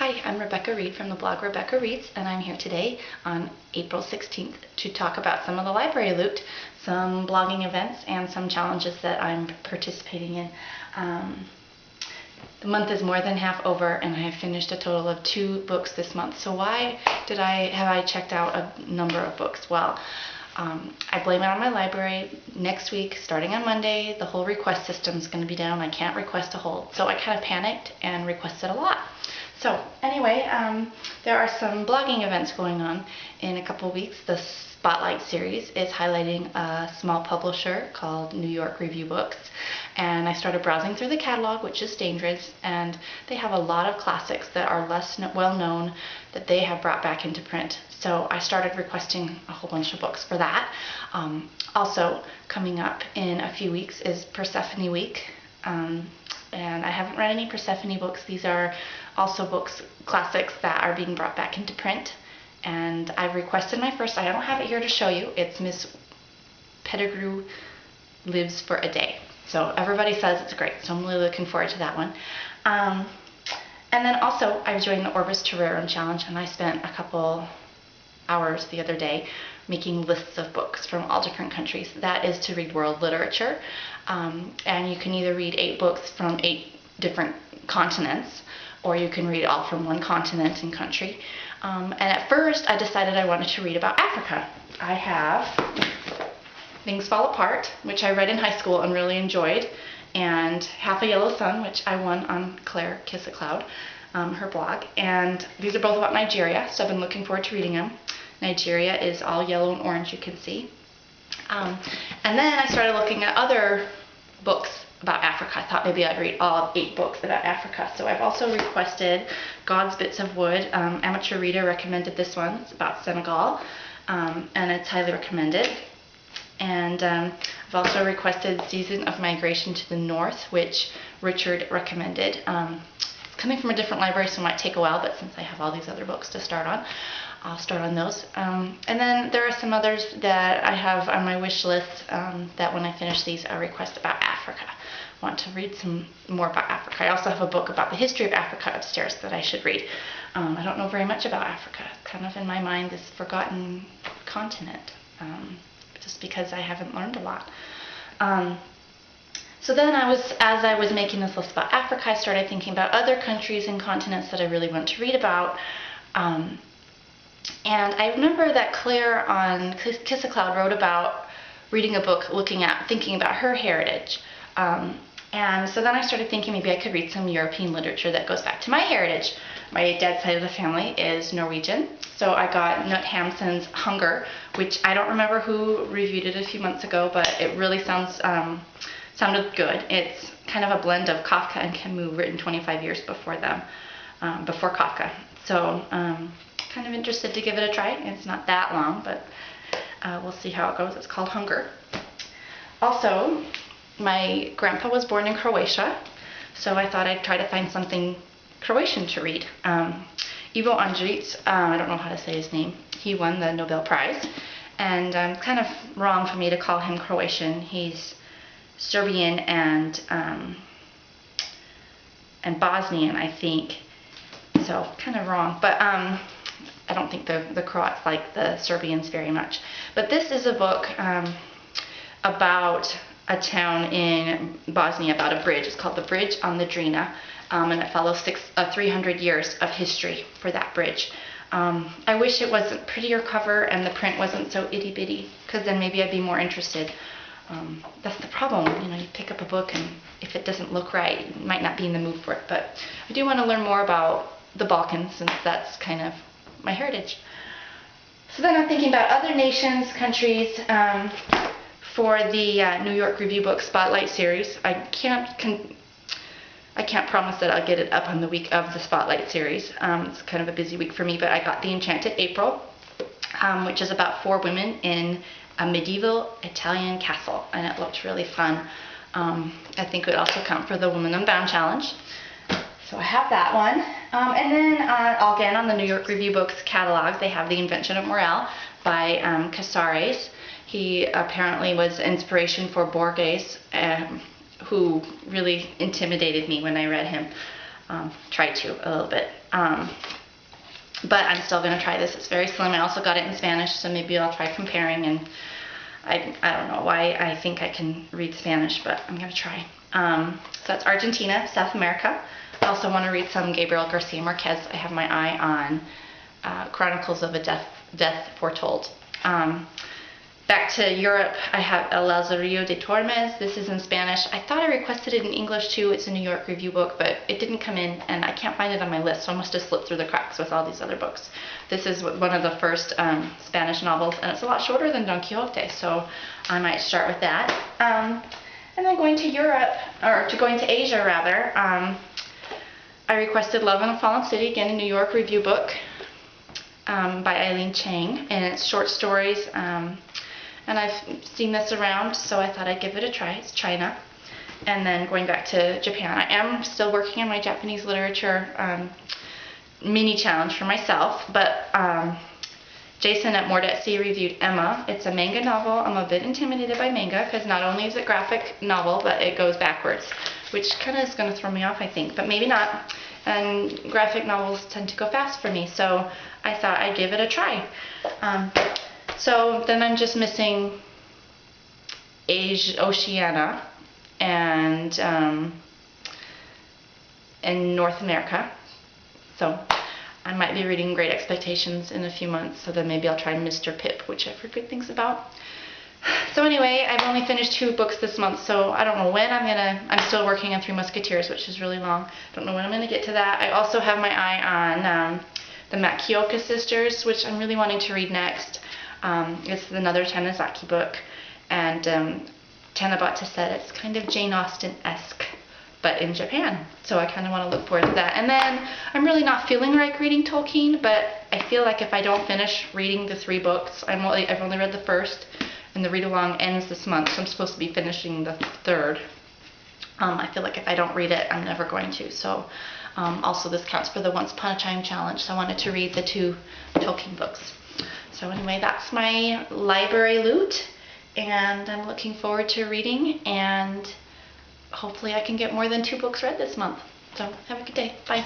Hi, I'm Rebecca Reed from the blog Rebecca Reads, and I'm here today on April 16th to talk about some of the library loot, some blogging events, and some challenges that I'm participating in. The month is more than half over, and I have finished a total of 2 books this month. So why have I checked out a number of books? Well, I blame it on my library. Next week, starting on Monday, the whole request system is going to be down. I can't request a whole. So I kind of panicked and requested a lot. So anyway, there are some blogging events going on in a couple weeks. The Spotlight series is highlighting a small publisher called New York Review Books. And I started browsing through the catalog, which is dangerous, and they have a lot of classics that are less well known that they have brought back into print. So I started requesting a whole bunch of books for that. Also coming up in a few weeks is Persephone Week. And I haven't read any Persephone books. These are also books, classics that are being brought back into print. And I've requested my first. I don't have it here to show you. It's Miss Pettigrew Lives for a Day. So everybody says it's great. So I'm really looking forward to that one. And then also I joined the Orbis Terrarum Challenge, and I spent a couple hours the other day making lists of books from all different countries. That is to read world literature. And you can either read 8 books from 8 different continents, or you can read all from one continent and country. And at first I decided I wanted to read about Africa. I have Things Fall Apart, which I read in high school and really enjoyed, and Half a Yellow Sun, which I won on Claire Kiss a Cloud, her blog. And these are both about Nigeria, so I've been looking forward to reading them. Nigeria is all yellow and orange, you can see. And then I started looking at other books about Africa. I thought maybe I'd read all 8 books about Africa. So I've also requested God's Bits of Wood. Amateur Reader recommended this one. It's about Senegal, and it's highly recommended. And I've also requested Season of Migration to the North, which Richard recommended. It's coming from a different library, so it might take a while, but since I have all these other books to start on, I'll start on those. And then there are some others that I have on my wish list that when I finish these, I'll request about Africa. I want to read some more about Africa. I also have a book about the history of Africa upstairs that I should read. I don't know very much about Africa. It's kind of in my mind this forgotten continent, just because I haven't learned a lot. So then as I was making this list about Africa, I started thinking about other countries and continents that I really want to read about. And I remember that Claire on Kiss a Cloud wrote about reading a book thinking about her heritage. And so then I started thinking maybe I could read some European literature that goes back to my heritage. My dad's side of the family is Norwegian, so I got Knut Hamsun's Hunger, which I don't remember who reviewed it a few months ago, but it really sounded good. It's kind of a blend of Kafka and Camus, written 25 years before Kafka. So kind of interested to give it a try. It's not that long, but we'll see how it goes. It's called Hunger. Also, my grandpa was born in Croatia, so I thought I'd try to find something Croatian to read. Ivo Andrić, I don't know how to say his name, he won the Nobel Prize, and it's kind of wrong for me to call him Croatian. He's Serbian and Bosnian, I think, so kind of wrong, but I don't think the Croats like the Serbians very much. But this is a book about a town in Bosnia, about a bridge. It's called The Bridge on the Drina, and it follows 300 years of history for that bridge. I wish it wasn't prettier cover and the print wasn't so itty bitty, because then maybe I'd be more interested. That's the problem, you pick up a book and if it doesn't look right, you might not be in the mood for it. But I do want to learn more about the Balkans, since that's kind of my heritage. So then I'm thinking about other nations, countries, for the New York Review Book Spotlight series. I can't promise that I'll get it up on the week of the Spotlight series. It's kind of a busy week for me, but I got The Enchanted April, which is about 4 women in a medieval Italian castle, and it looked really fun. I think it would also count for the Woman Unbound Challenge. So I have that one. And then again on the New York Review Books catalog, they have The Invention of Morale by Casares. He apparently was inspiration for Borges, who really intimidated me when I read him. Try to a little bit. But I'm still going to try this. It's very slim. I also got it in Spanish, so maybe I'll try comparing. And I don't know why I think I can read Spanish, but I'm going to try. So that's Argentina, South America. I also want to read some Gabriel Garcia Marquez. I have my eye on Chronicles of a Death Foretold. Back to Europe, I have El Lazarillo de Tormes. This is in Spanish. I thought I requested it in English too. It's a New York Review book, but it didn't come in, and I can't find it on my list, so I must have slipped through the cracks with all these other books. This is one of the first Spanish novels, and it's a lot shorter than Don Quixote, so I might start with that. And then going to Europe, or going to Asia rather, I requested Love in a Fallen City, again a New York Review book by Eileen Chang, and it's short stories. And I've seen this around, so I thought I'd give it a try. It's China. And then going back to Japan. I am still working on my Japanese literature mini challenge for myself, but Jason at Mord at Sea reviewed Emma. It's a manga novel. I'm a bit intimidated by manga because not only is it graphic novel, but it goes backwards, which kind of is going to throw me off, I think, but maybe not. And graphic novels tend to go fast for me, so I thought I'd give it a try. So then I'm just missing Oceania and North America. So I might be reading Great Expectations in a few months, so then maybe I'll try Mr. Pip, which I've heard good things about. So anyway, I've only finished 2 books this month, so I don't know when I'm still working on Three Musketeers, which is really long. Don't know when I'm gonna get to that. I also have my eye on the Makioka Sisters, which I'm really wanting to read next. It's another Tanizaki book, and Tanabata said it's kind of Jane Austen-esque, but in Japan. So I kind of want to look forward to that. And then I'm really not feeling like reading Tolkien, but I feel like if I don't finish reading the 3 books, I've only read the first, and the read-along ends this month, so I'm supposed to be finishing the 3rd. I feel like if I don't read it, I'm never going to. So also this counts for the Once Upon a Time challenge, so I wanted to read the 2 Tolkien books. So anyway, that's my library loot, and I'm looking forward to reading, and hopefully I can get more than 2 books read this month. So have a good day. Bye.